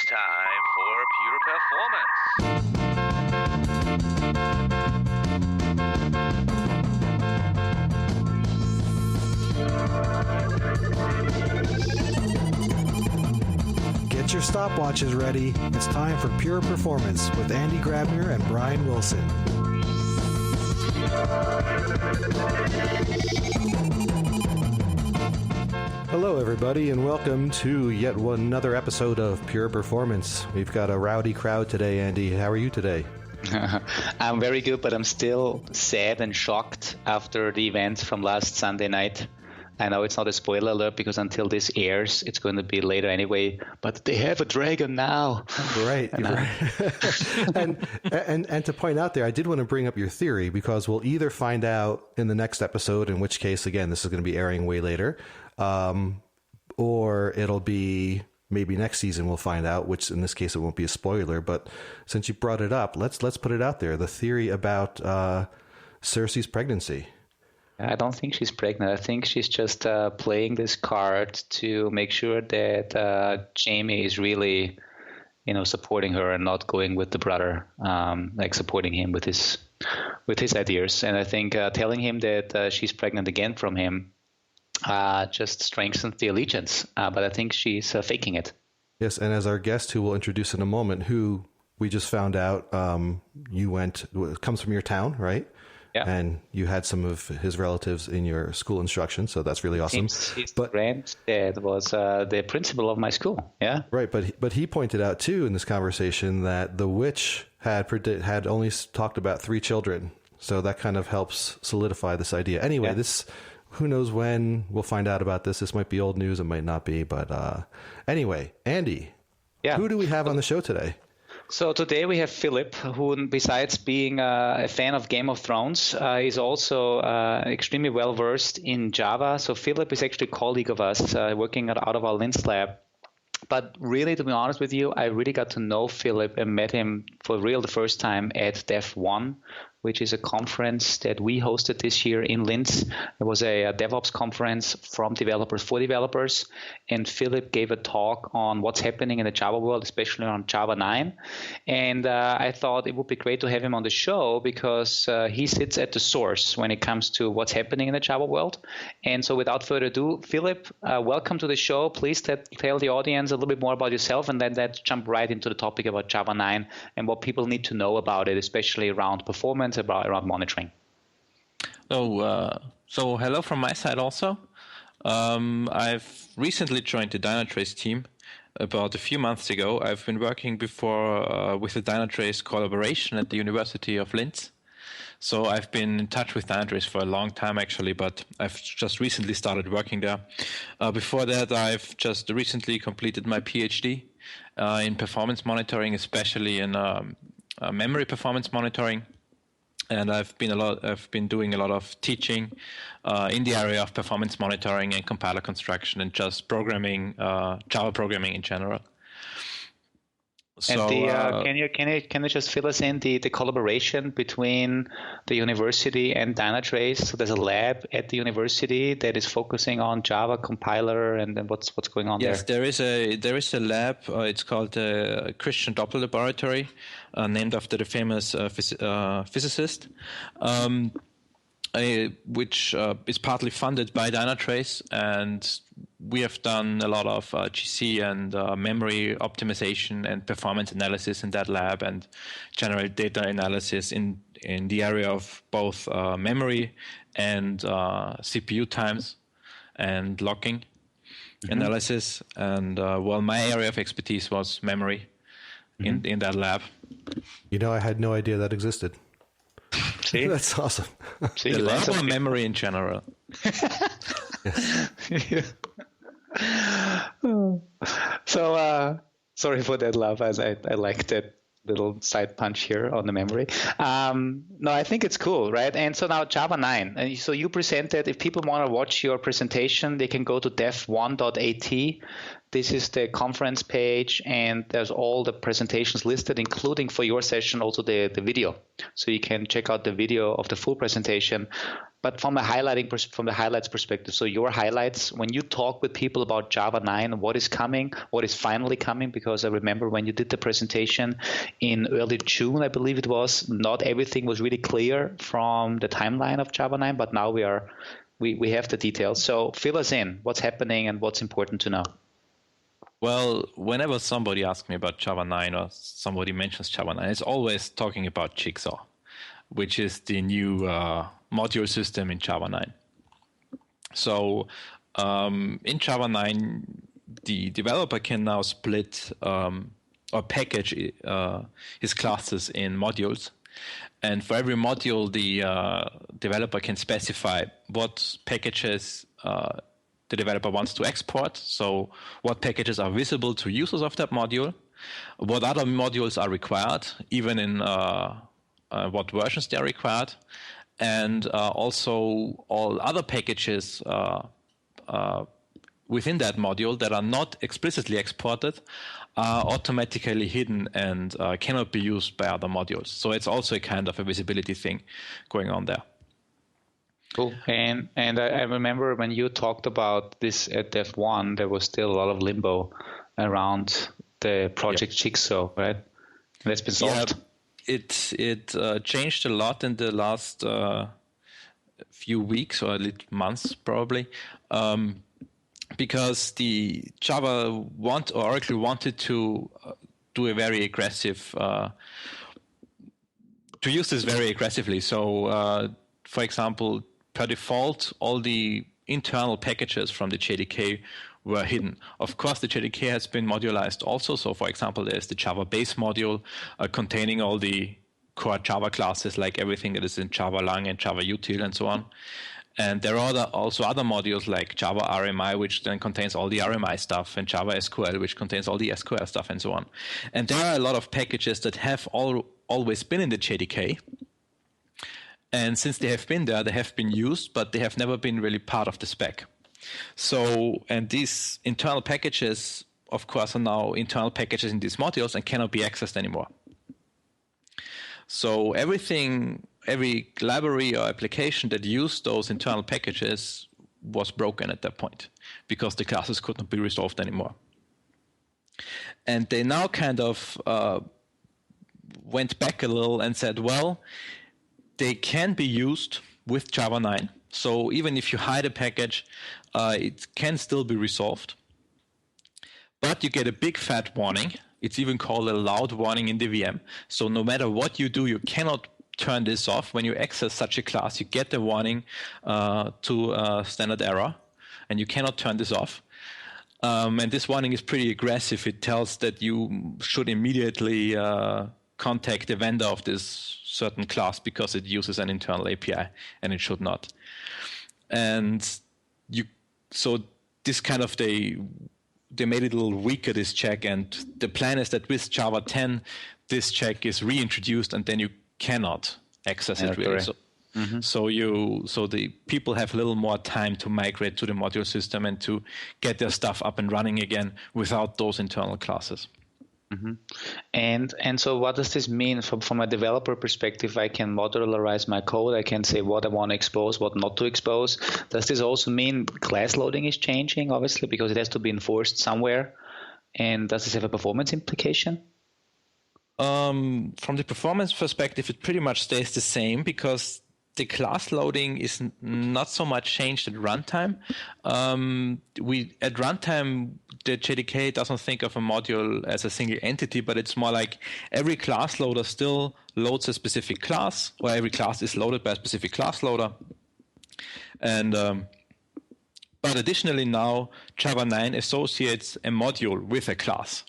It's time for Pure Performance. Get your stopwatches ready. It's time for Pure Performance with Andy Grabner and Brian Wilson. Hello, everybody, and welcome to yet another episode of Pure Performance. We've got a rowdy crowd today, Andy. How are you today? I'm very good, but I'm still sad and shocked after the events from last Sunday night. I know it's not a spoiler alert because until this airs, it's going to be later anyway. But they have a dragon now. Right. and to point out there, I did want to bring up your theory because we'll either find out in the next episode, in which case, again, this is going to be airing way later, or it'll be maybe next season. We'll find out, which in this case it won't be a spoiler. But since you brought it up, let's put it out there. The theory about Cersei's pregnancy. I don't think she's pregnant. I think she's just playing this card to make sure that Jaime is really, supporting her and not going with the brother, like supporting him with his ideas. And I think telling him that she's pregnant again from him just strengthens the allegiance. But I think she's faking it. Yes, and as our guest, who we'll introduce in a moment, who we just found out comes from your town, right? Yeah. And you had some of his relatives in your school instruction, so that's really awesome. His granddad was the principal of my school. Yeah, right. But he pointed out too in this conversation that the witch had only talked about 3 children, so that kind of helps solidify this idea. Anyway, who knows when we'll find out about this? This might be old news, it might not be. But anyway, Andy, who do we have on the show today? So today we have Philipp, who besides being a fan of Game of Thrones, is also extremely well versed in Java. So Philipp is actually a colleague of us working out of our Linz lab. But really, to be honest with you, I really got to know Philipp and met him for real the first time at devone, which is a conference that we hosted this year in Linz. It was a DevOps conference from developers for developers. And Philipp gave a talk on what's happening in the Java world, especially on Java 9. And I thought it would be great to have him on the show because he sits at the source when it comes to what's happening in the Java world. And so without further ado, Philipp, welcome to the show. Please tell the audience a little bit more about yourself, and then let's jump right into the topic about Java 9 and what people need to know about it, especially around performance, around monitoring. So hello from my side also. I've recently joined the Dynatrace team about a few months ago. I've been working before with the Dynatrace collaboration at the University of Linz. So I've been in touch with Dynatrace for a long time actually, but I've just recently started working there. Before that, I've just recently completed my PhD in performance monitoring, especially in memory performance monitoring. And I've been doing a lot of teaching in the area of performance monitoring and compiler construction and just programming, Java programming in general. So, and can you just fill us in the collaboration between the university and Dynatrace? So there's a lab at the university that is focusing on Java compiler, and then what's going on there? Yes, there is a lab. It's called the Christian Doppler Laboratory, named after the famous physicist. Which is partly funded by Dynatrace, and we have done a lot of GC and memory optimization and performance analysis in that lab, and general data analysis in the area of both memory and CPU times and locking analysis. And my area of expertise was memory in that lab. I had no idea that existed. See? That's awesome. See, a lot of memory in general. So, sorry for that laugh, as I like that little side punch here on the memory. No, I think it's cool, right? And so now Java 9. And so you presented, if people want to watch your presentation, they can go to devone.at. This is the conference page, and there's all the presentations listed, including for your session also the video. So you can check out the video of the full presentation. But from from the highlights perspective, so your highlights, when you talk with people about Java 9, what is coming, what is finally coming, because I remember when you did the presentation in early June, I believe it was, not everything was really clear from the timeline of Java 9, but now we have the details. So fill us in, what's happening and what's important to know. Well, whenever somebody asks me about Java 9 or somebody mentions Java 9, it's always talking about Jigsaw, which is the new module system in Java 9. So in Java 9, the developer can now split or package his classes in modules. And for every module, the developer can specify what packages the developer wants to export. So what packages are visible to users of that module, what other modules are required, even in what versions they are required, and also all other packages within that module that are not explicitly exported are automatically hidden and cannot be used by other modules. So it's also a kind of a visibility thing going on there. Cool. And I remember when you talked about this at Dev1, there was still a lot of limbo around the project Jigsaw, right? That's been solved. Yeah, it changed a lot in the last few weeks or months probably, because the Java Oracle wanted to do a very aggressive to use this very aggressively. So, for example, per default, all the internal packages from the JDK were hidden. Of course, the JDK has been modularized also. So, for example, there's the Java base module containing all the core Java classes, like everything that is in Java Lang and Java util and so on. And there are also other modules like Java RMI, which then contains all the RMI stuff, and Java SQL, which contains all the SQL stuff and so on. And there are a lot of packages that have always been in the JDK. And since they have been there, they have been used, but they have never been really part of the spec. So, and these internal packages, of course, are now internal packages in these modules and cannot be accessed anymore. So every library or application that used those internal packages was broken at that point because the classes could not be resolved anymore. And they now kind of went back a little and said, well, they can be used with Java 9. So even if you hide a package, it can still be resolved. But you get a big fat warning. It's even called a loud warning in the VM. So no matter what you do, you cannot turn this off. When you access such a class, you get the warning to standard error, and you cannot turn this off. And this warning is pretty aggressive. It tells that you should immediately contact the vendor of this certain class because it uses an internal API, and it should not. And so this kind of they made it a little weaker, this check, and the plan is that with Java 10, this check is reintroduced, and then you cannot access it really. So the people have a little more time to migrate to the module system and to get their stuff up and running again without those internal classes. Mm-hmm. And so what does this mean from a developer perspective? I can modularize my code. I can say what I want to expose, what not to expose. Does this also mean class loading is changing, obviously, because it has to be enforced somewhere? And does this have a performance implication? From the performance perspective, it pretty much stays the same because the class loading is not so much changed at runtime. At runtime, the JDK doesn't think of a module as a single entity, but it's more like every class loader still loads a specific class, or every class is loaded by a specific class loader. And but additionally now, Java 9 associates a module with a class.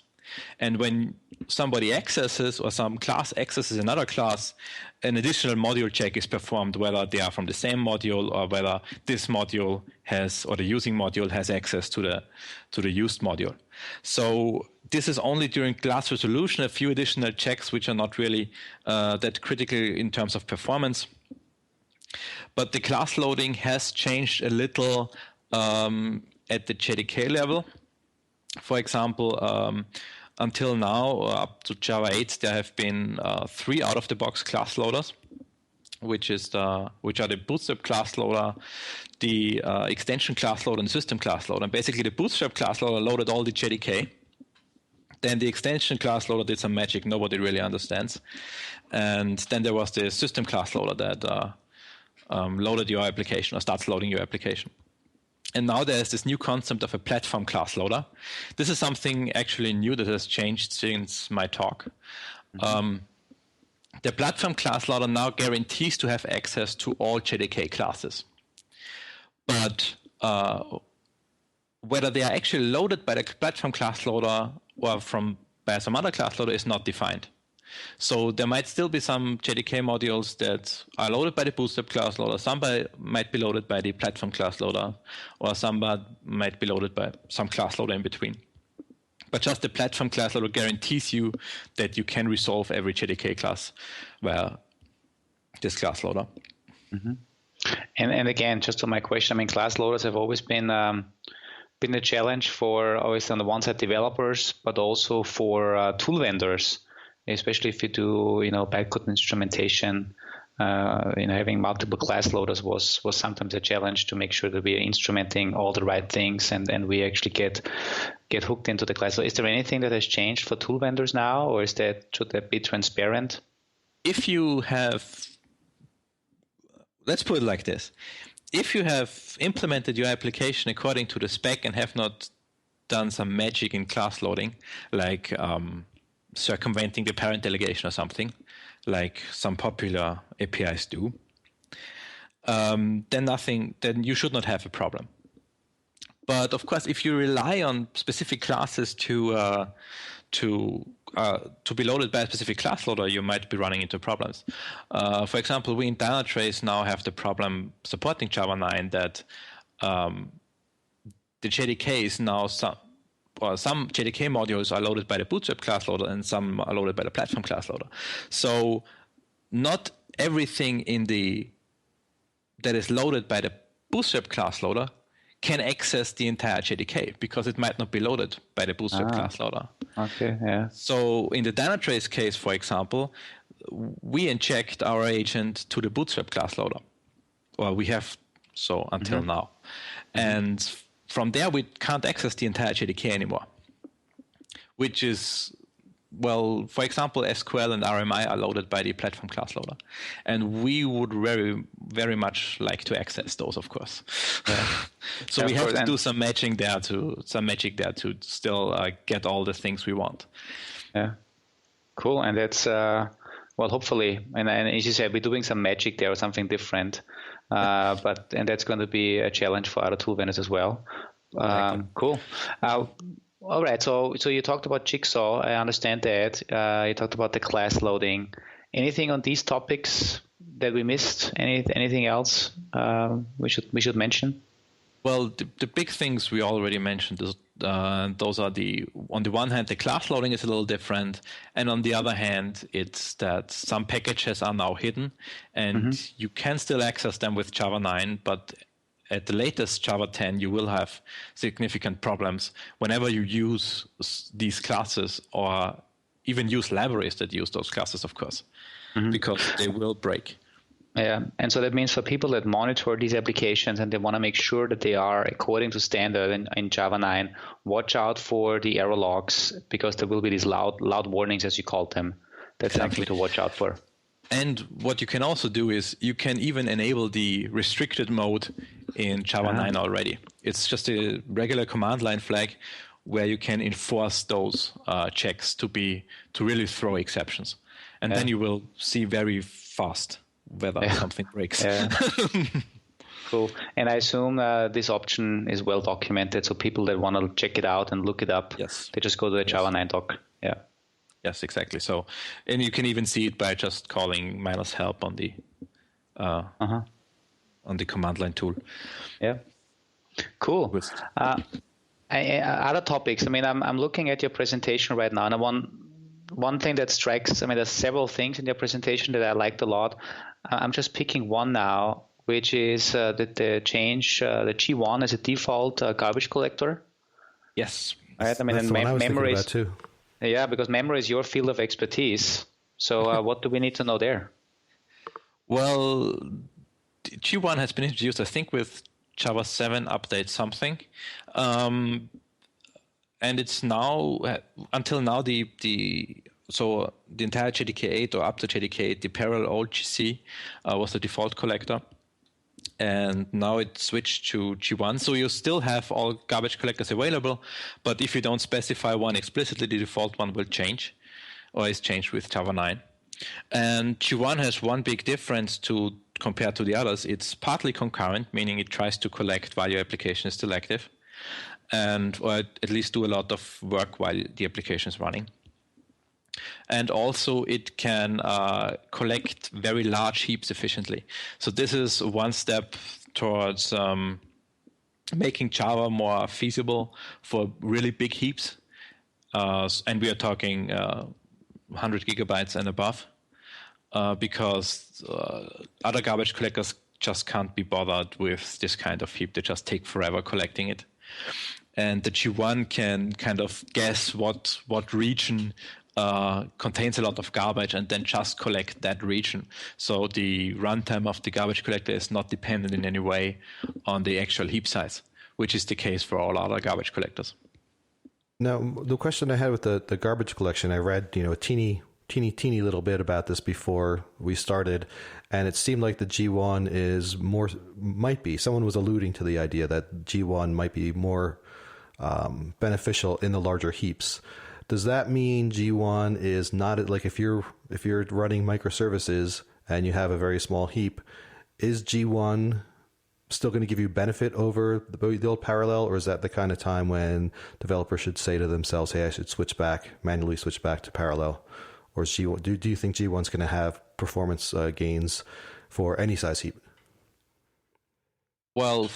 And when somebody accesses or some class accesses another class, an additional module check is performed, whether they are from the same module or whether this module has, or the using module has access to the used module. So this is only during class resolution, a few additional checks which are not really that critical in terms of performance. But the class loading has changed a little at the JDK level. For example, until now, up to Java 8, there have been 3 out-of-the-box class loaders. which are the Bootstrap class loader, the extension class loader, and the system class loader. And basically, the Bootstrap class loader loaded all the JDK. Then the extension class loader did some magic nobody really understands. And then there was the system class loader that loaded your application or starts loading your application. And now there's this new concept of a platform class loader. This is something actually new that has changed since my talk. The platform class loader now guarantees to have access to all JDK classes. But whether they are actually loaded by the platform class loader or by some other class loader is not defined. So there might still be some JDK modules that are loaded by the Bootstrap class loader, some might be loaded by the platform class loader, or some might be loaded by some class loader in between. But just the platform class loader guarantees you that you can resolve every JDK class via this class loader. Mm-hmm. And again, just to my question, I mean, class loaders have always been a challenge for, always on the one side, developers, but also for tool vendors. Especially if you do, bytecode instrumentation, having multiple class loaders was sometimes a challenge to make sure that we are instrumenting all the right things and we actually get hooked into the class. So is there anything that has changed for tool vendors now, or should that be transparent? If you have, let's put it like this. If you have implemented your application according to the spec and have not done some magic in class loading, like circumventing the parent delegation or something, like some popular APIs do, then you should not have a problem. But of course, if you rely on specific classes to be loaded by a specific class loader, you might be running into problems. For example, we in Dynatrace now have the problem supporting Java 9 that the JDK is now some JDK modules are loaded by the Bootstrap class loader and some are loaded by the platform class loader. So not everything that is loaded by the Bootstrap class loader can access the entire JDK because it might not be loaded by the Bootstrap class loader. Okay, yeah. So in the Dynatrace case, for example, we inject our agent to the Bootstrap class loader. Well, we have so until now. And from there, we can't access the entire JDK anymore, which is, well, for example, SQL and RMI are loaded by the platform class loader. And we would very, very much like to access those, of course. Yeah. So we have to do some magic there to still get all the things we want. Yeah, cool. And that's, hopefully, and as you said, we're doing some magic there or something different. And that's going to be a challenge for other tool vendors as well. Cool. All right. So you talked about Jigsaw. I understand that. You talked about the class loading. Anything on these topics that we missed? Anything else we should mention? Well, the big things we already mentioned is those are on the one hand, the class loading is a little different, and on the other hand, it's that some packages are now hidden, and you can still access them with Java 9, but at the latest Java 10, you will have significant problems whenever you use these classes or even use libraries that use those classes, of course, because they will break. Yeah, and so that means for people that monitor these applications and they want to make sure that they are according to standard in Java 9, watch out for the error logs because there will be these loud warnings, as you called them. That's something to watch out for. And what you can also do is you can even enable the restricted mode in Java 9 already. It's just a regular command line flag where you can enforce those checks to really throw exceptions. And then you will see very fast whether something breaks. Yeah. Cool. And I assume this option is well documented, so people that want to check it out and look it up, they just go to the Java 9 doc. Yeah. Yes, exactly. So, and you can even see it by just calling -help on the command line tool. Yeah. Cool. Other topics. I mean, I'm looking at your presentation right now, and one thing that strikes, I mean, there's several things in your presentation that I liked a lot. I'm just picking one now, which is that the change, the G1 as a default garbage collector. Yes. Right? I mean, that's and memory is too. Yeah, because memory is your field of expertise. So what do we need to know there? Well, G1 has been introduced, I think, with Java 7 update something. And it's now, until now, the entire JDK8 or up to JDK8, the parallel old GC was the default collector. And now it's switched to G1. So you still have all garbage collectors available, but if you don't specify one explicitly, the default one will change, or is changed with Java 9. And G1 has one big difference compared to the others. It's partly concurrent, meaning it tries to collect while your application is still active, or at least do a lot of work while the application is running. And also it can collect very large heaps efficiently. So this is one step towards making Java more feasible for really big heaps. And we are talking 100 gigabytes and above, because other garbage collectors just can't be bothered with this kind of heap. They just take forever collecting it. And the G1 can kind of guess what region contains a lot of garbage and then just collect that region. So the runtime of the garbage collector is not dependent in any way on the actual heap size, which is the case for all other garbage collectors. Now, the question I had with the garbage collection, I read, a teeny little bit about this before we started, and it seemed like the G1 someone was alluding to the idea that G1 might be more beneficial in the larger heaps. Does that mean G1 is not, like, if you're running microservices and you have a very small heap, is G1 still going to give you benefit over the old parallel, or is that the kind of time when developers should say to themselves, hey, I should manually switch back to parallel? Or is G1, do you think G1 is going to have performance gains for any size heap? Well,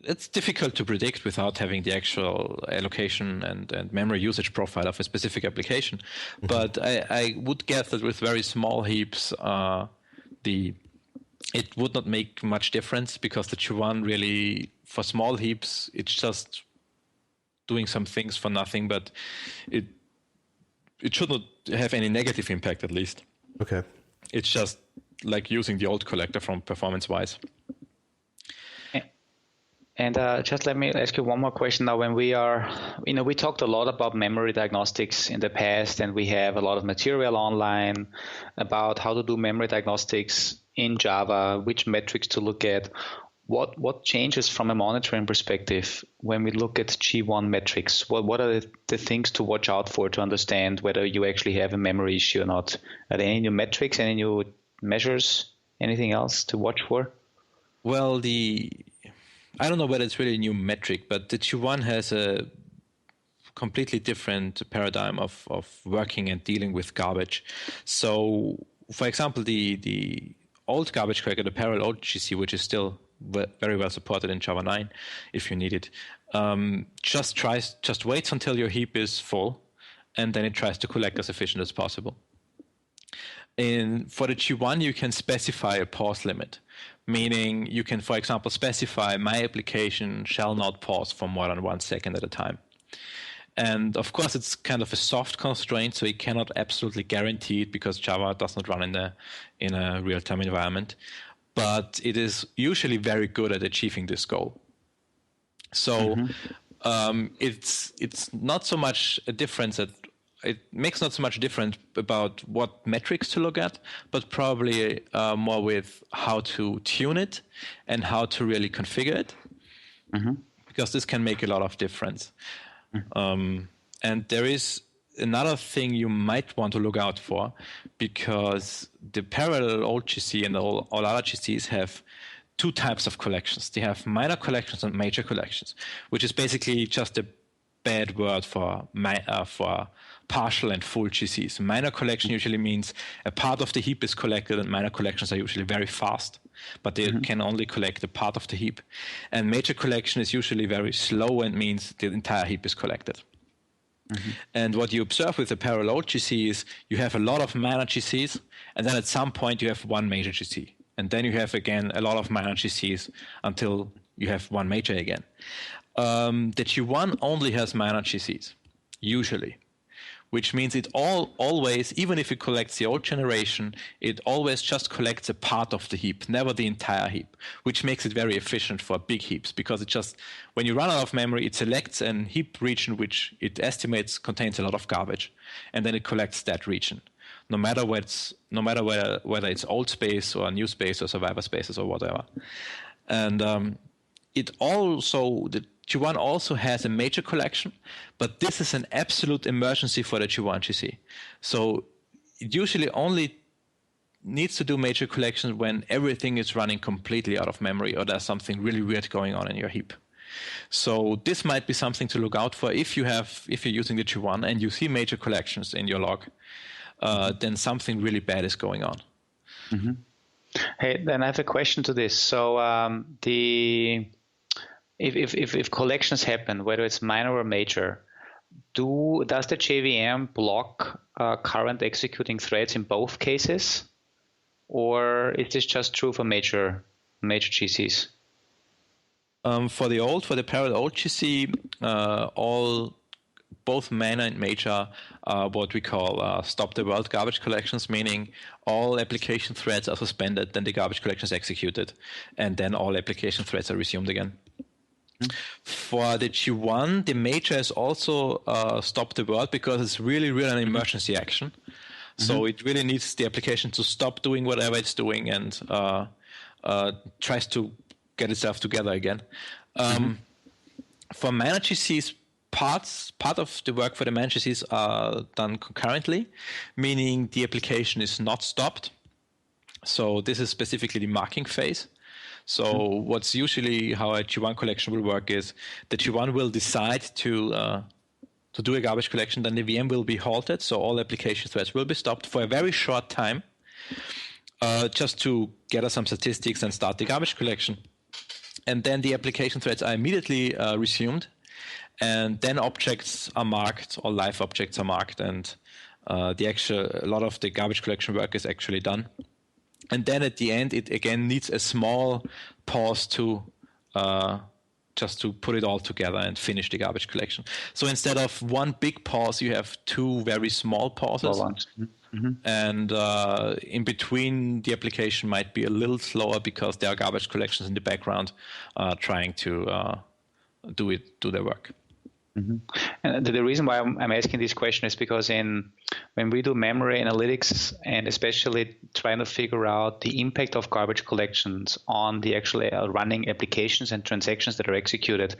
it's difficult to predict without having the actual allocation and memory usage profile of a specific application. Mm-hmm. But I would guess that with very small heaps, it would not make much difference, because the G1 really, for small heaps, it's just doing some things for nothing, but it should not have any negative impact, at least. Okay. It's just like using the old collector from performance-wise. And just let me ask you one more question now. When we talked a lot about memory diagnostics in the past, and we have a lot of material online about how to do memory diagnostics in Java, which metrics to look at. What changes from a monitoring perspective when we look at G1 metrics? What are the things to watch out for to understand whether you actually have a memory issue or not? Are there any new metrics, any new measures, anything else to watch for? Well, I don't know whether it's really a new metric, but the G1 has a completely different paradigm of working and dealing with garbage. So, for example, the old garbage collector, the parallel old GC, which is still very well supported in Java 9, if you need it, just waits until your heap is full, and then it tries to collect as efficient as possible. For the G1, you can specify a pause limit, meaning you can, for example, specify my application shall not pause for more than 1 second at a time. And of course, it's kind of a soft constraint, so you cannot absolutely guarantee it, because Java does not run in a real-time environment. But it is usually very good at achieving this goal. So it's not so much a difference it makes not so much difference about what metrics to look at, but probably more with how to tune it and how to really configure it, because this can make a lot of difference. And there is another thing you might want to look out for, because the parallel old GC and all other GCs have two types of collections. They have minor collections and major collections, which is basically just a bad word for partial and full GCs. Minor collection usually means a part of the heap is collected, and minor collections are usually very fast, but they can only collect a part of the heap. And major collection is usually very slow and means the entire heap is collected. And what you observe with the parallel GC is you have a lot of minor GCs, and then at some point you have one major GC. And then you have, again, a lot of minor GCs until you have one major again. The G1 only has minor GCs, usually, which means it always, even if it collects the old generation, it always just collects a part of the heap, never the entire heap, which makes it very efficient for big heaps, because it just, when you run out of memory, it selects a heap region which it estimates contains a lot of garbage, and then it collects that region, no matter whether it's old space or new space or survivor spaces or whatever. And it also, the G1 also has a major collection, but this is an absolute emergency for the G1 GC. So it usually only needs to do major collections when everything is running completely out of memory or there's something really weird going on in your heap. So this might be something to look out for if you're using the G1 and you see major collections in your log, then something really bad is going on. Mm-hmm. Hey, then I have a question to this. So if collections happen, whether it's minor or major, does the JVM block current executing threads in both cases, or is this just true for major GCs? For the parallel old GC, both minor and major are what we call stop the world garbage collections, meaning all application threads are suspended, then the garbage collection is executed, and then all application threads are resumed again. For the G1, the major is also stop the world because it's really an emergency action. So it really needs the application to stop doing whatever it's doing and tries to get itself together again. For minor GCs, part of the work for the minor GCs are done concurrently, meaning the application is not stopped. So this is specifically the marking phase. So what's usually how a G1 collection will work is the G1 will decide to do a garbage collection, then the VM will be halted, so all application threads will be stopped for a very short time, just to gather some statistics and start the garbage collection. And then the application threads are immediately resumed, and then objects are marked, or live objects are marked, and a lot of the garbage collection work is actually done. And then at the end, it again needs a small pause to just to put it all together and finish the garbage collection. So instead of one big pause, you have two very small pauses. And in between, the application might be a little slower because there are garbage collections in the background trying to do their work. And the reason why I'm asking this question is because when we do memory analytics and especially trying to figure out the impact of garbage collections on the actual running applications and transactions that are executed,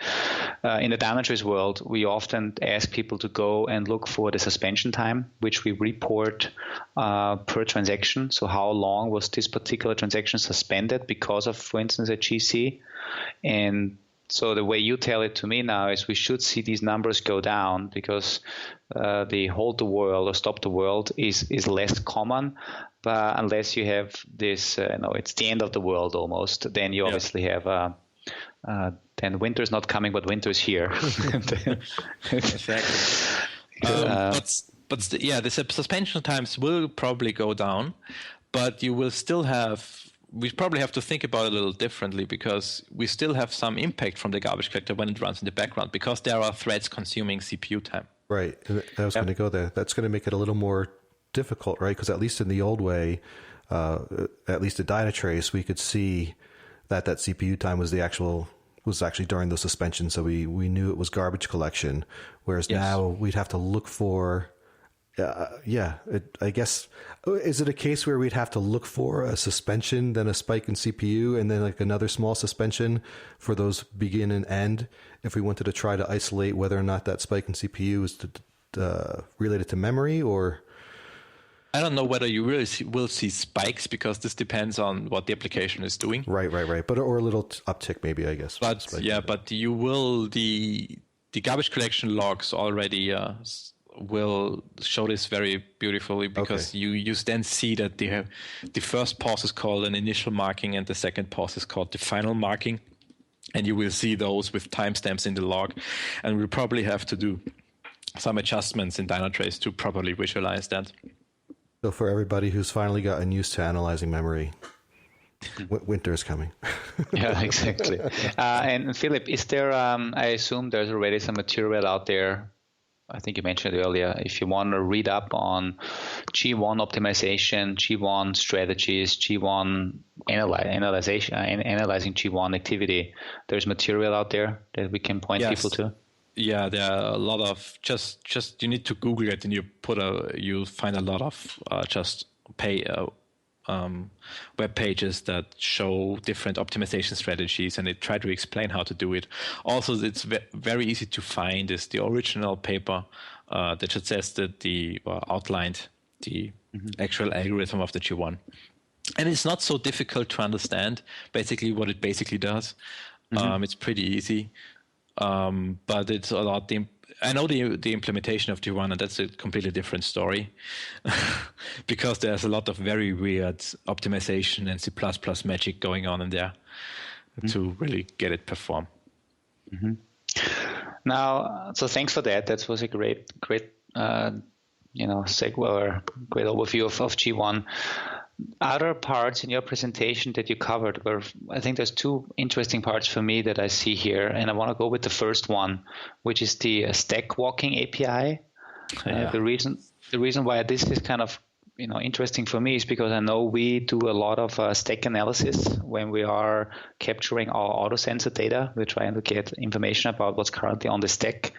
in the Dynatrace world, we often ask people to go and look for the suspension time, which we report per transaction. So how long was this particular transaction suspended because of, for instance, a GC? And so the way you tell it to me now is we should see these numbers go down because the hold the world or stop the world is less common. But unless you have this, it's the end of the world almost, then you obviously have, then winter's not coming, but winter's here. Exactly. The suspension times will probably go down, but you will still have. We probably have to think about it a little differently because we still have some impact from the garbage collector when it runs in the background because there are threads consuming CPU time. Right. I was going to go there. That's going to make it a little more difficult, right? Because at least in the old way, at least at Dynatrace, we could see that CPU time was actually during the suspension. So we knew it was garbage collection. Whereas now we'd have to look for... I guess, is it a case where we'd have to look for a suspension, then a spike in CPU, and then like another small suspension for those begin and end if we wanted to try to isolate whether or not that spike in CPU is related to memory or... I don't know whether you really will see spikes because this depends on what the application is doing. Right. But or a little uptick maybe, I guess. But you will, the garbage collection logs already... will show this very beautifully because you then see that the first pause is called an initial marking and the second pause is called the final marking, and you will see those with timestamps in the log, and we'll probably have to do some adjustments in Dynatrace to properly visualize that. So for everybody who's finally gotten used to analyzing memory, winter is coming. Yeah, exactly. And Philipp, is there? I assume there's already some material out there I think you mentioned earlier, if you want to read up on G1 optimization, G1 strategies, G1 analyzing G1 activity, there's material out there that we can point people to. Yeah, there are a lot of just you need to Google it and you find a lot of web pages that show different optimization strategies, and they try to explain how to do it. Also, it's very easy to find is the original paper that suggested outlined the actual algorithm of the G1. And it's not so difficult to understand basically what it basically does. It's pretty easy. But it's a lot. I know the implementation of G1, and that's a completely different story, because there's a lot of very weird optimization and C++ magic going on in there to really get it perform. Now, so thanks for that. That was a great segue or great overview of G1. Other parts in your presentation that you covered were, I think there's two interesting parts for me that I see here, and I want to go with the first one, which is the stack walking API. The reason why this is kind of interesting for me is because I know we do a lot of stack analysis when we are capturing our auto sensor data. We're trying to get information about what's currently on the stack.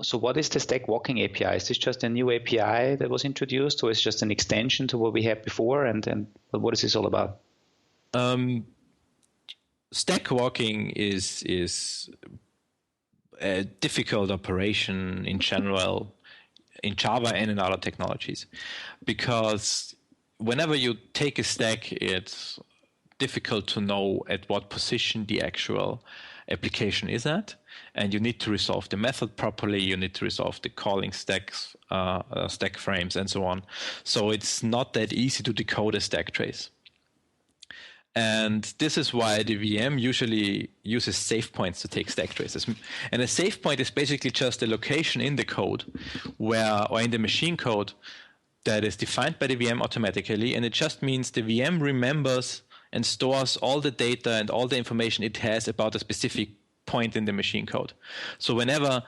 So what is the stack walking API? Is this just a new API that was introduced, or is it just an extension to what we had before? And what is this all about? Stack walking is a difficult operation in general in Java and in other technologies, because whenever you take a stack, it's difficult to know at what position the actual application is at, and you need to resolve the method properly. You need to resolve the calling stacks, stack frames, and so on. So it's not that easy to decode a stack trace. And this is why the VM usually uses save points to take stack traces. And a save point is basically just a location in the code or in the machine code that is defined by the VM automatically. And it just means the VM remembers and stores all the data and all the information it has about a specific point in the machine code. So whenever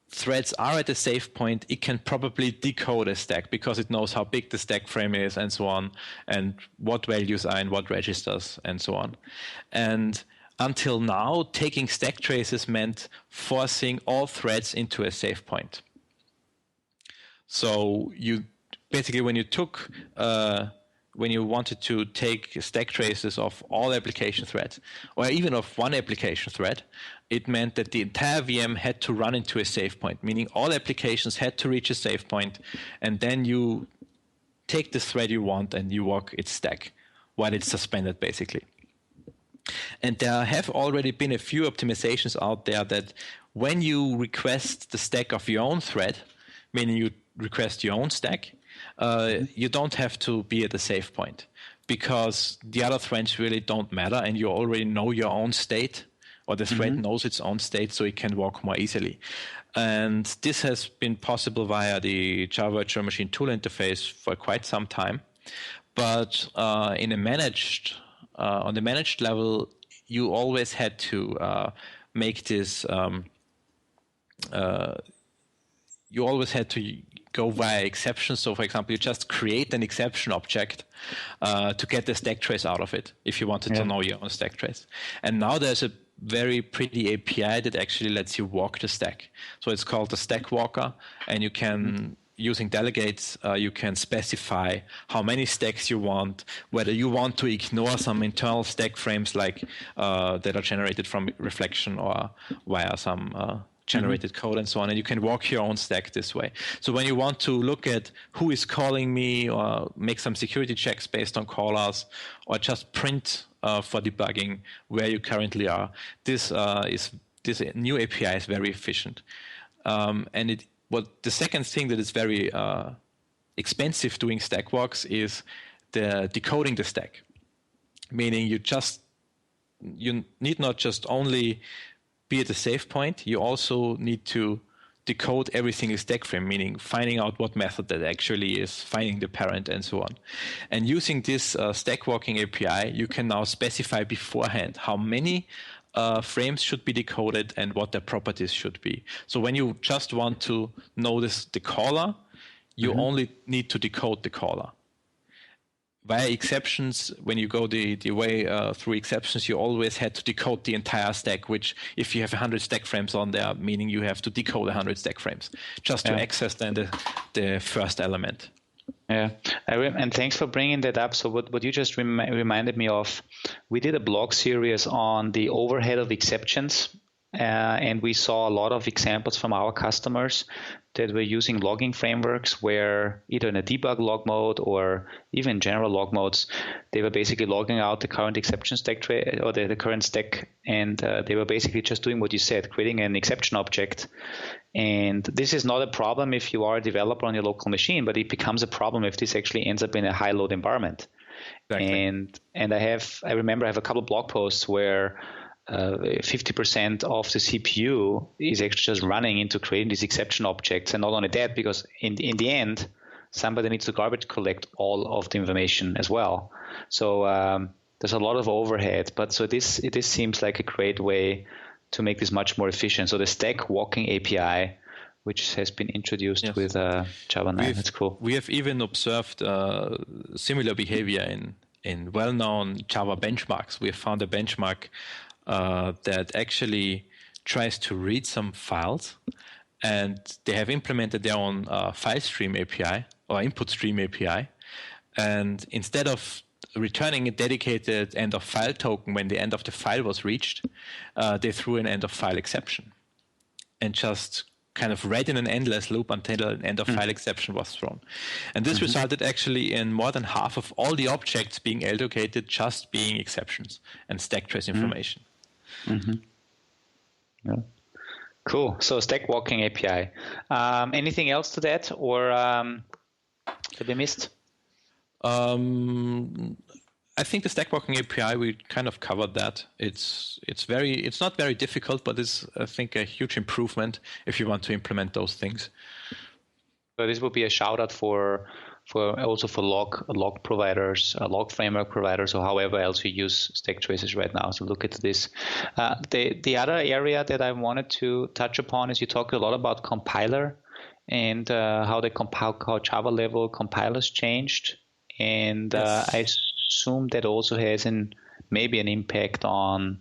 threads are at a save point, it can probably decode a stack because it knows how big the stack frame is and so on, and what values are in what registers and so on. And until now, taking stack traces meant forcing all threads into a save point. So you basically, when you wanted to take stack traces of all application threads, or even of one application thread, it meant that the entire VM had to run into a save point, meaning all applications had to reach a save point, and then you take the thread you want and you walk its stack while it's suspended, basically. And there have already been a few optimizations out there that when you request the stack of your own thread, meaning you request your own stack, you don't have to be at the save point, because the other threads really don't matter, and you already know your own state, or the thread knows its own state, so it can walk more easily. And this has been possible via the Java Virtual Machine tool interface for quite some time. But on the managed level, you always had to make this. You always had to go via exceptions. So, for example, you just create an exception object to get the stack trace out of it if you wanted to know your own stack trace. And now there's a very pretty API that actually lets you walk the stack. So it's called the stack walker, and you can, using delegates, you can specify how many stacks you want, whether you want to ignore some internal stack frames like that are generated from reflection or via some generated code and so on, and you can walk your own stack this way. So when you want to look at who is calling me, or make some security checks based on callers, or just print for debugging where you currently are, this new API is very efficient. And the second thing that is very expensive doing stack walks is the decoding the stack, meaning you need not just only be at the save point, you also need to decode every single stack frame, meaning finding out what method that actually is, finding the parent, and so on. And using this stack walking API, you can now specify beforehand how many frames should be decoded and what their properties should be. So when you just want to notice the caller, you only need to decode the caller. Via exceptions, when you go the way through exceptions, you always had to decode the entire stack, which if you have 100 stack frames on there, meaning you have to decode 100 stack frames just to access then the first element. Yeah, and thanks for bringing that up. So what you just reminded me of, we did a blog series on the overhead of exceptions, and we saw a lot of examples from our customers that were using logging frameworks where either in a debug log mode or even general log modes, they were basically logging out the current exception stack or the current stack, and they were basically just doing what you said, creating an exception object. And this is not a problem if you are a developer on your local machine, but it becomes a problem if this actually ends up in a high load environment. Exactly. And I remember I have a couple of blog posts where 50% of the CPU is actually just running into creating these exception objects. And not only that, because in the end, somebody needs to garbage collect all of the information as well. So there's a lot of overhead. But so this seems like a great way to make this much more efficient. So the stack walking API, which has been introduced with Java 9, that's cool. We have even observed similar behavior in well-known Java benchmarks. We have found a benchmark that actually tries to read some files, and they have implemented their own file stream API or input stream API. And instead of returning a dedicated end of file token when the end of the file was reached, they threw an end of file exception and just kind of read in an endless loop until an end of file exception was thrown. And this resulted actually in more than half of all the objects being allocated just being exceptions and stack trace information. Yeah. Cool. So stack walking API. Anything else to that, or that we missed? I think the stack walking API, we kind of covered that. It's not very difficult, but it's, I think, a huge improvement if you want to implement those things. So this would be a shout out for log providers, log framework providers, or however else you use stack traces right now. So look at this. The other area that I wanted to touch upon is you talked a lot about compiler and how Java level compilers changed, and yes. I assume that also has maybe an impact on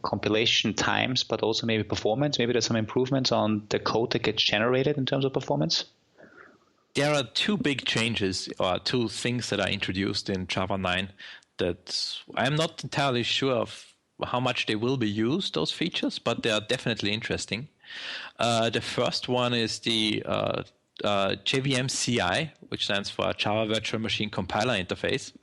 compilation times, but also maybe performance. Maybe there's some improvements on the code that gets generated in terms of performance. There are two big changes, or two things that are introduced in Java 9 that I'm not entirely sure of how much they will be used, those features, but they are definitely interesting. The first one is the JVM CI, which stands for Java Virtual Machine Compiler Interface,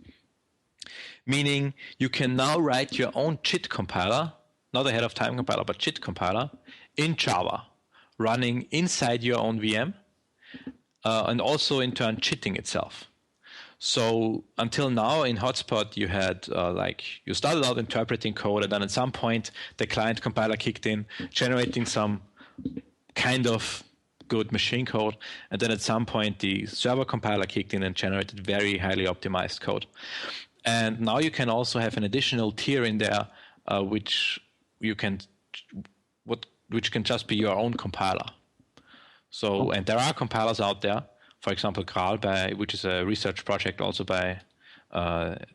meaning you can now write your own JIT compiler, not ahead of time compiler, but JIT compiler in Java, running inside your own VM, and also in turn JITting itself. So until now in Hotspot, you had you started out interpreting code, and then at some point the client compiler kicked in, generating some kind of good machine code, and then at some point the server compiler kicked in and generated very highly optimized code. And now you can also have an additional tier in there, which can just be your own compiler. So, and there are compilers out there, for example, Graal, which is a research project also by at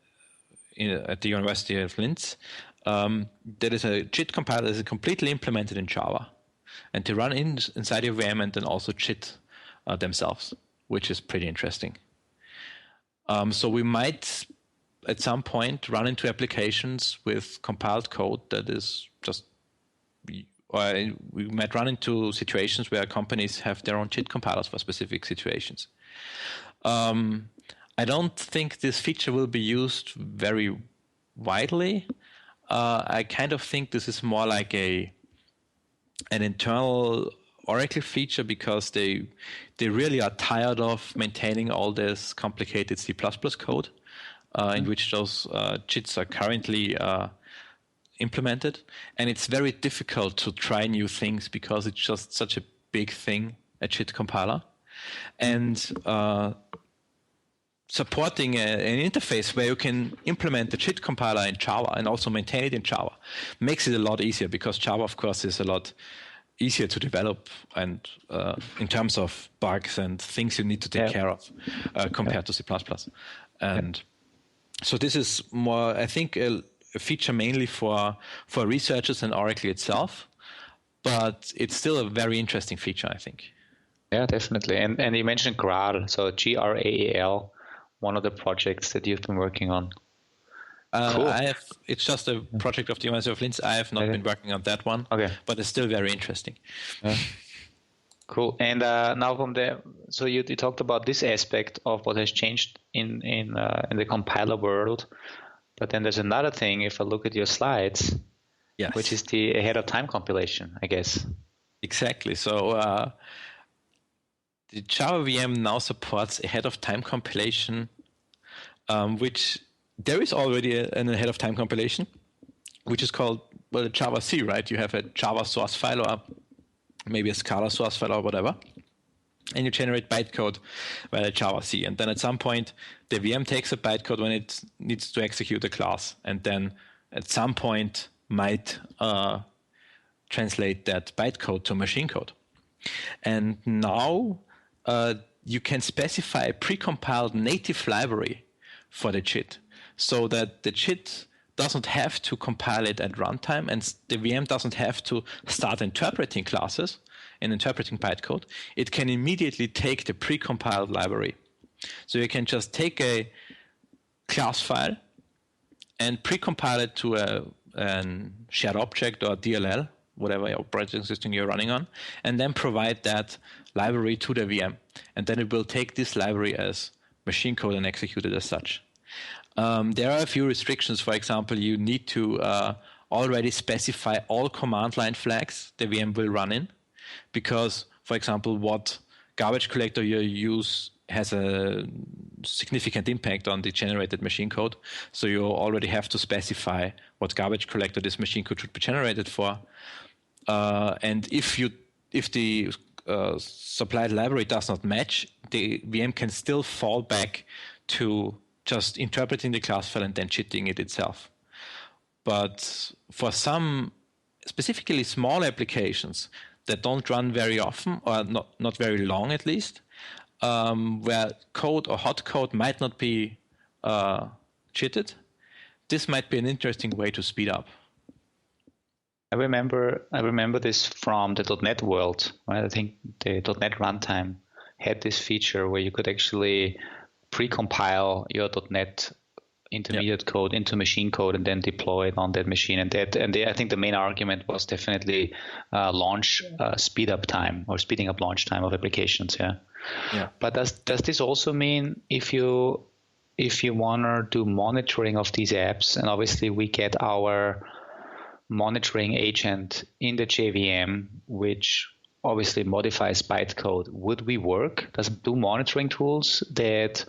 the University of Linz. That is a JIT compiler that is completely implemented in Java, and they run inside your VM and then also JIT themselves, which is pretty interesting. So we might at some point run into applications with compiled code that is just, or we might run into situations where companies have their own JIT compilers for specific situations. I don't think this feature will be used very widely. I kind of think this is more like an internal Oracle feature, because they really are tired of maintaining all this complicated C++ code in which those JITs are currently implemented. And it's very difficult to try new things because it's just such a big thing, a JIT compiler. And supporting an interface where you can implement the JIT compiler in Java and also maintain it in Java makes it a lot easier, because Java, of course, is a lot easier to develop and in terms of bugs and things you need to take care of compared to C++. And so this is more, I think, a feature mainly for researchers and Oracle itself, but it's still a very interesting feature, I think. Yeah, definitely. And you mentioned Graal, so Graal, one of the projects that you've been working on. Cool. It's just a project of the University of Linz. I have not been working on that one, but it's still very interesting. Yeah. Cool. And now from there, so you talked about this aspect of what has changed in the compiler world, but then there's another thing. If I look at your slides, which is the ahead of time compilation, I guess. Exactly. So the Java VM now supports ahead of time compilation, which there is already an ahead of time compilation, which is called Java C, right? You have a Java source file or maybe a Scala source file or whatever, and you generate bytecode via Java C. And then at some point, the VM takes a bytecode when it needs to execute a class, and then at some point might translate that bytecode to machine code. And now you can specify a precompiled native library for the JIT, so that the JIT doesn't have to compile it at runtime, and the VM doesn't have to start interpreting classes and interpreting bytecode. It can immediately take the precompiled library. So you can just take a class file and precompile it to a shared object or DLL, whatever operating system you're running on, and then provide that library to the VM. And then it will take this library as machine code and execute it as such. There are a few restrictions. For example, you need to already specify all command line flags the VM will run in, because, for example, what garbage collector you use has a significant impact on the generated machine code. So you already have to specify what garbage collector this machine code should be generated for. And if the supplied library does not match, the VM can still fall back to just interpreting the class file and then JITing it itself. But for some specifically small applications that don't run very often, or not very long at least, where code or hot code might not be JITted, this might be an interesting way to speed up. I remember this from the .NET world, right? I think the .NET runtime had this feature where you could actually precompile your .NET intermediate code into machine code and then deploy it on that machine. And I think the main argument was definitely launch speed up time, or speeding up launch time of applications. Yeah. But does this also mean if you want to do monitoring of these apps, and obviously we get our monitoring agent in the JVM, which obviously modifies bytecode, would we work? Do monitoring tools that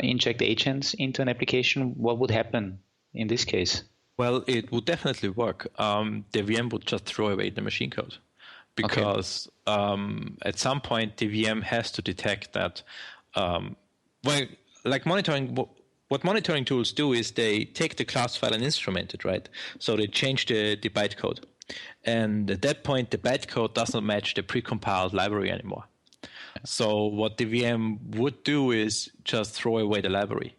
inject agents into an application, what would happen in this case? Well, it would definitely work. The VM would just throw away the machine code, because at some point the VM has to detect that. Like monitoring, what monitoring tools do is they take the class file and instrument it, right? So they change the bytecode. And at that point, the bytecode does not match the precompiled library anymore. So what the VM would do is just throw away the library.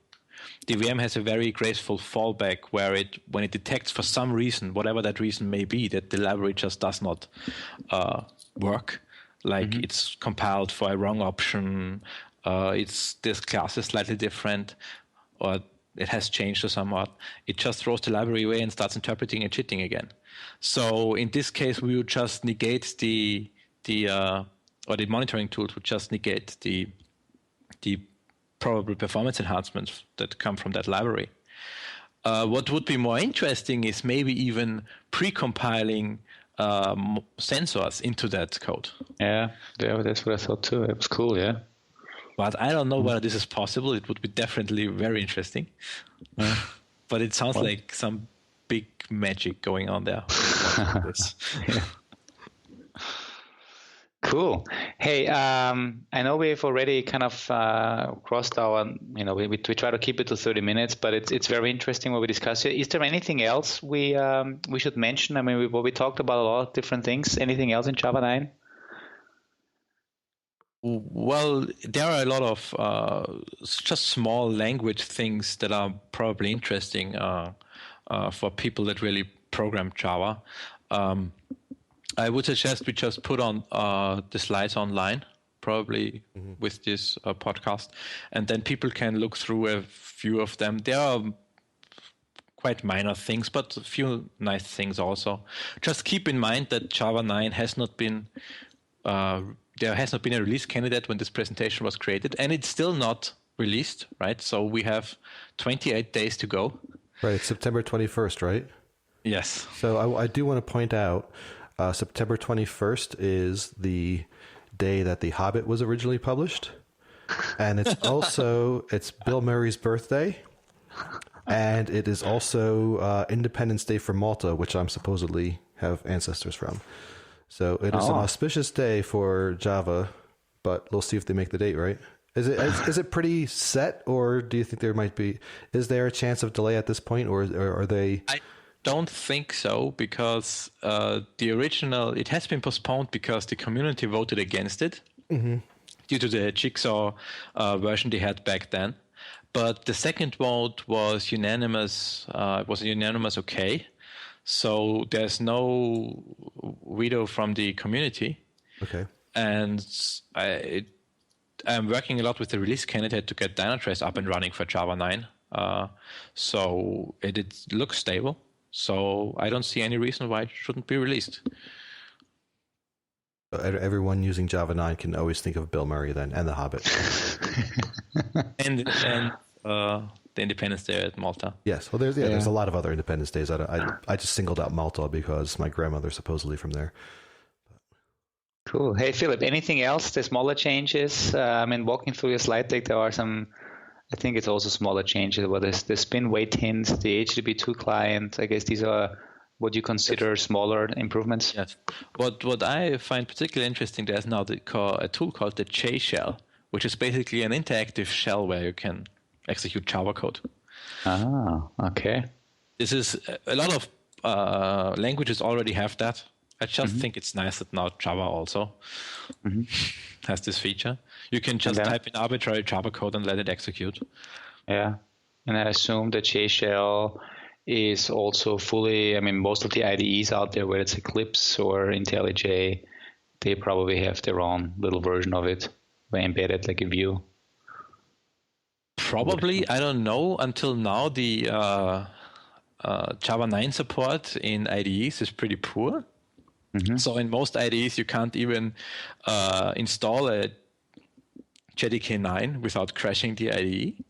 The VM has a very graceful fallback where when it detects for some reason, whatever that reason may be, that the library just does not work, like it's compiled for a wrong option, this class is slightly different, or it has changed or somewhat, it just throws the library away and starts interpreting and JITting again. So in this case, we would just negate the monitoring tools would just negate the probable performance enhancements that come from that library. What would be more interesting is maybe even pre-compiling sensors into that code. Yeah, that's what I thought too. It was cool, yeah. But I don't know whether this is possible. It would be definitely very interesting. But it sounds like some big magic going on there. Cool. Hey, I know we've already kind of crossed our, we try to keep it to 30 minutes, but it's very interesting what we discussed here. Is there anything else we should mention? I mean, we talked about a lot of different things. Anything else in Java 9? Well, there are a lot of just small language things that are probably interesting for people that really program Java. I would suggest we just put on the slides online, probably with this podcast, and then people can look through a few of them. There are quite minor things, but a few nice things also. Just keep in mind that Java 9 has not been, there has not been a release candidate when this presentation was created, and it's still not released, right? So we have 28 days to go. Right, it's September 21st, right? Yes. So I do want to point out, September 21st is the day that The Hobbit was originally published. And it's also, it's Bill Murray's birthday. And it is also Independence Day for Malta, which I'm supposedly have ancestors from. So it is an auspicious day for Java, but we'll see if they make the date, right? Is it pretty set, or do you think there might be, is there a chance of delay at this point, or are they... I don't think so, because the original, it has been postponed because the community voted against it due to the Jigsaw version they had back then. But the second vote was unanimous. It was a unanimous okay. So there's no veto from the community. Okay. And I'm working a lot with the release candidate to get Dynatrace up and running for Java 9. So it looks stable. So I don't see any reason why it shouldn't be released. Everyone using Java 9 can always think of Bill Murray then, and The Hobbit. and the Independence Day at Malta. Yes, well, there's a lot of other Independence Days. I just singled out Malta because my grandmother's supposedly from there. Cool. Hey, Philip, anything else? The smaller changes? I mean, walking through your slide deck, there are some, I think it's also smaller changes. What is the spin weight hints, the HTTP2 client? I guess these are what you consider smaller improvements? Yes. What I find particularly interesting, there's now a tool called the J shell, which is basically an interactive shell where you can execute Java code. Ah, okay. This is a lot of languages already have that. I just think it's nice that now Java also has this feature. You can just type in arbitrary Java code and let it execute. Yeah, and I assume the J shell is also fully, I mean, most of the IDEs out there, whether it's Eclipse or IntelliJ, they probably have their own little version of it, where embedded like a view. Probably, I don't know. Until now, the Java 9 support in IDEs is pretty poor. So in most IDEs, you can't even install a JDK 9 without crashing the IDE.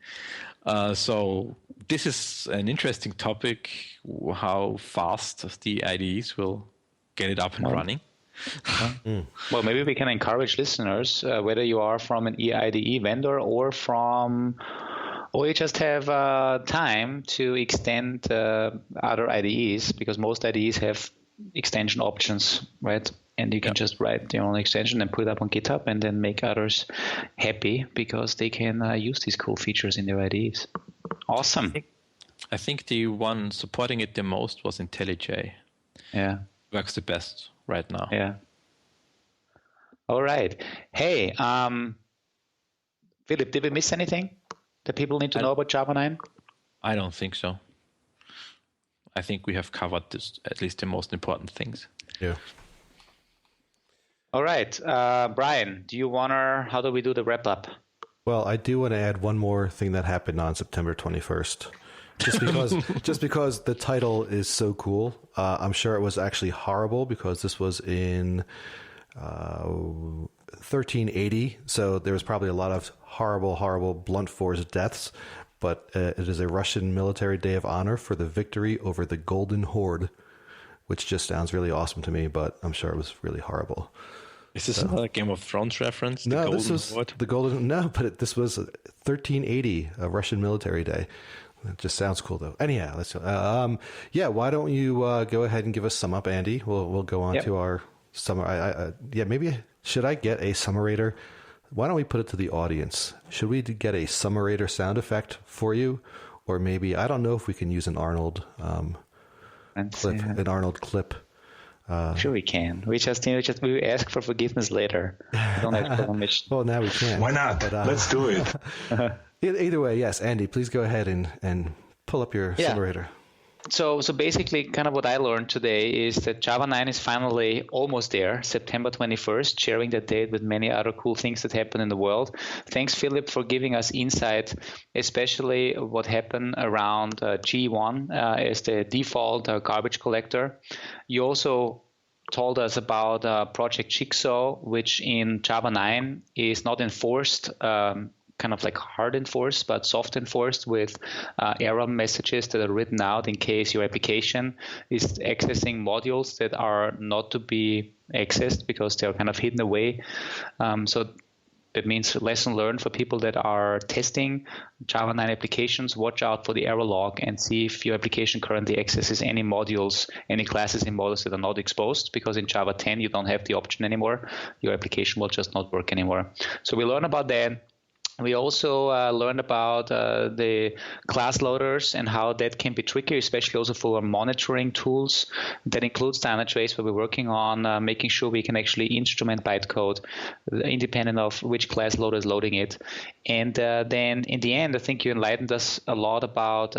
So this is an interesting topic, how fast the IDEs will get it up and running. Well, maybe we can encourage listeners, whether you are from an eIDE vendor or you just have time to extend other IDEs, because most IDEs have extension options, right? And you can just write your own extension and put it up on GitHub and then make others happy because they can use these cool features in their IDEs. Awesome. I think the one supporting it the most was IntelliJ. Yeah. Works the best right now. Yeah. All right. Hey, Philip, did we miss anything that people need to know about Java 9? I don't think so. I think we have covered this, at least the most important things. Yeah. All right. Brian, how do we do the wrap up? Well, I do want to add one more thing that happened on September 21st. Just because the title is so cool. I'm sure it was actually horrible because this was in 1380. So there was probably a lot of horrible blunt force deaths. But it is a Russian military day of honor for the victory over the Golden Horde, which just sounds really awesome to me, but I'm sure it was really horrible. Is this another Game of Thrones reference? No, this was the Golden. No, but this was 1380, a Russian military day. It just sounds cool, though. Anyhow, let's. Why don't you go ahead and give us sum up, Andy? We'll go on to our summer. Maybe should I get a summarator? Why don't we put it to the audience? Should we get a summarator sound effect for you? Or maybe, I don't know if we can use an Arnold clip. Sure we can. We ask for forgiveness later. We don't have permission. Well, now we can. Why not? But, let's do it. Either way, yes. Andy, please go ahead and pull up your summarator. So basically, kind of what I learned today is that Java 9 is finally almost there, September 21st, sharing that date with many other cool things that happen in the world. Thanks, Philipp, for giving us insight, especially what happened around G1 as the default garbage collector. You also told us about Project Jigsaw, which in Java 9 is not enforced, kind of like hard enforced, but soft enforced with error messages that are written out in case your application is accessing modules that are not to be accessed because they're kind of hidden away. So that means lesson learned for people that are testing Java 9 applications. Watch out for the error log and see if your application currently accesses any modules, any classes in modules that are not exposed, because in Java 10 you don't have the option anymore. Your application will just not work anymore. So we learn about that. We also learned about the class loaders and how that can be tricky, especially also for monitoring tools. That includes Dynatrace, where we're working on making sure we can actually instrument bytecode independent of which class loader is loading it. And then in the end, I think you enlightened us a lot about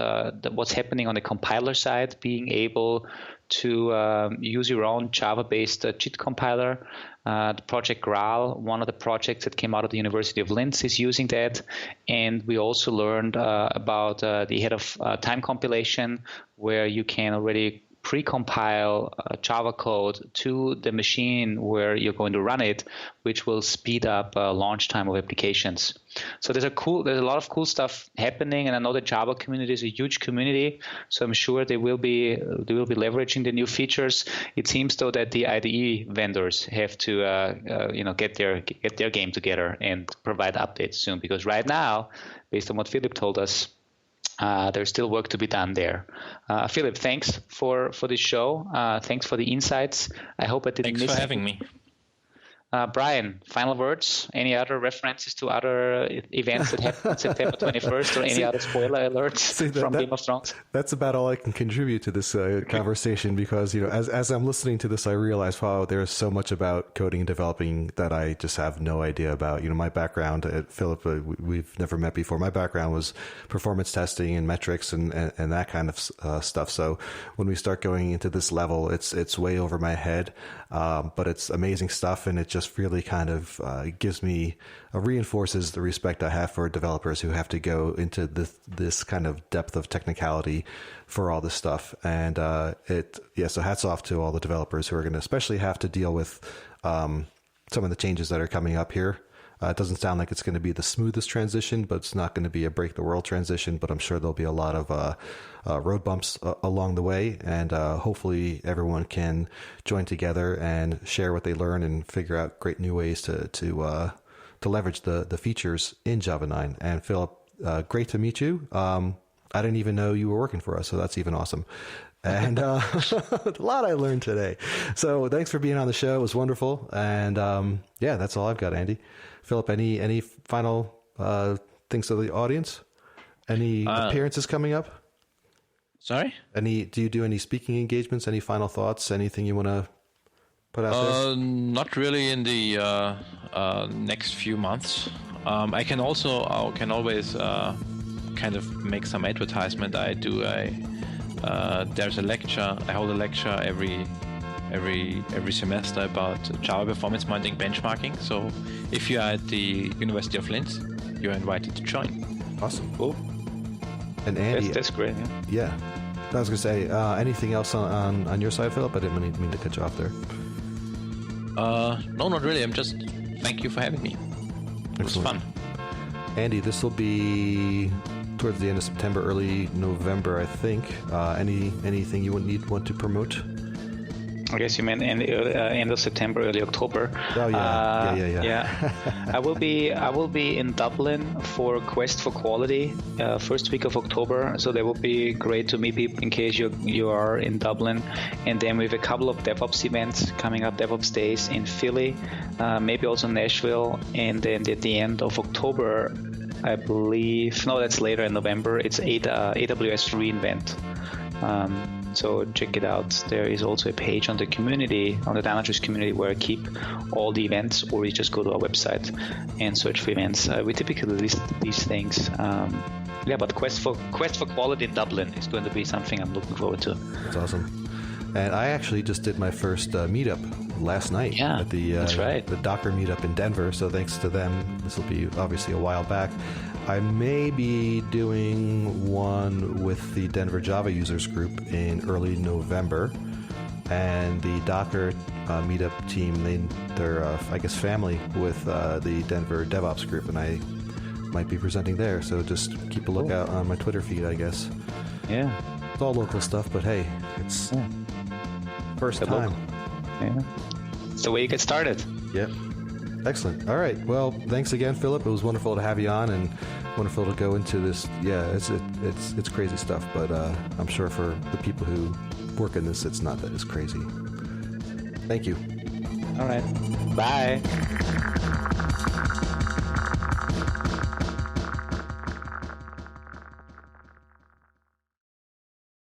what's happening on the compiler side, being able to use your own Java-based JIT compiler. The project Graal, one of the projects that came out of the University of Linz, is using that. And we also learned about the head of time compilation, where you can already pre-compile Java code to the machine where you're going to run it, which will speed up launch time of applications. So there's a lot of cool stuff happening, and I know the Java community is a huge community, so I'm sure they will be leveraging the new features. It seems though that the IDE vendors have to get their game together and provide updates soon, because right now, based on what Philipp told us, there's still work to be done there. Philipp, thanks for this show. Thanks for the insights. I hope I didn't miss. Thanks for having me. Brian, final words? Any other references to other events that happened on September 21st, or any other spoiler alerts from Game of Thrones? That's about all I can contribute to this conversation, because as I'm listening to this, I realize, wow, there's so much about coding and developing that I just have no idea about. My background at Philipp, we've never met before. My background was performance testing and metrics and that kind of stuff. So when we start going into this level, it's way over my head, but it's amazing stuff, and it just really kind of reinforces the respect I have for developers who have to go into this kind of depth of technicality for all this stuff. And so hats off to all the developers who are going to especially have to deal with some of the changes that are coming up here. It doesn't sound like it's going to be the smoothest transition, but it's not going to be a break the world transition. But I'm sure there'll be a lot of road bumps along the way, and hopefully everyone can join together and share what they learn and figure out great new ways to leverage the features in Java 9. And Philipp, great to meet you. I didn't even know you were working for us, so that's even awesome. And a lot I learned today. So thanks for being on the show. It was wonderful. And that's all I've got, Andy. Philipp, any final things to the audience? Any appearances coming up? Sorry? Do you do any speaking engagements? Any final thoughts? Anything you want to put out there? Not really in the next few months. I can always kind of make some advertisement. There's a lecture. I hold a lecture every semester about Java performance mounting benchmarking. So if you are at the University of Linz, you're invited to join. Awesome. Cool. And Andy, that's great. Yeah. I was going to say, anything else on your side, Philipp? I didn't mean to cut you off there. No, not really. Thank you for having me. It was fun. Andy, this will be towards the end of September, early November, I think. Anything you want to promote? I guess you meant end of September, early October. Oh yeah, yeah. I will be in Dublin for Quest for Quality, first week of October. So that would be great to meet people in case you are in Dublin. And then we have a couple of DevOps events coming up, DevOps Days in Philly, maybe also Nashville, and then at the end of October, I believe. No, that's later in November. It's AWS reInvent. So check it out. There is also a page on the community, on the Dynatrace community, where I keep all the events, or you just go to our website and search for events. We typically list these things. But Quest for Quality in Dublin is going to be something I'm looking forward to. That's awesome. And I actually just did my first meetup last night at the Docker meetup in Denver. So thanks to them, this will be obviously a while back. I may be doing one with the Denver Java users group in early November, and the Docker meetup team, they're I guess family with the Denver DevOps group, and I might be presenting there. So just keep a lookout on my Twitter feed, I guess. Yeah, it's all local stuff, but hey, it's first time. Yeah, it's the way you get started. Yep. Excellent. All right. Well, thanks again, Philip. It was wonderful to have you on, and wonderful to go into this. Yeah, it's crazy stuff, but I'm sure for the people who work in this, it's not that as crazy. Thank you. All right. Bye.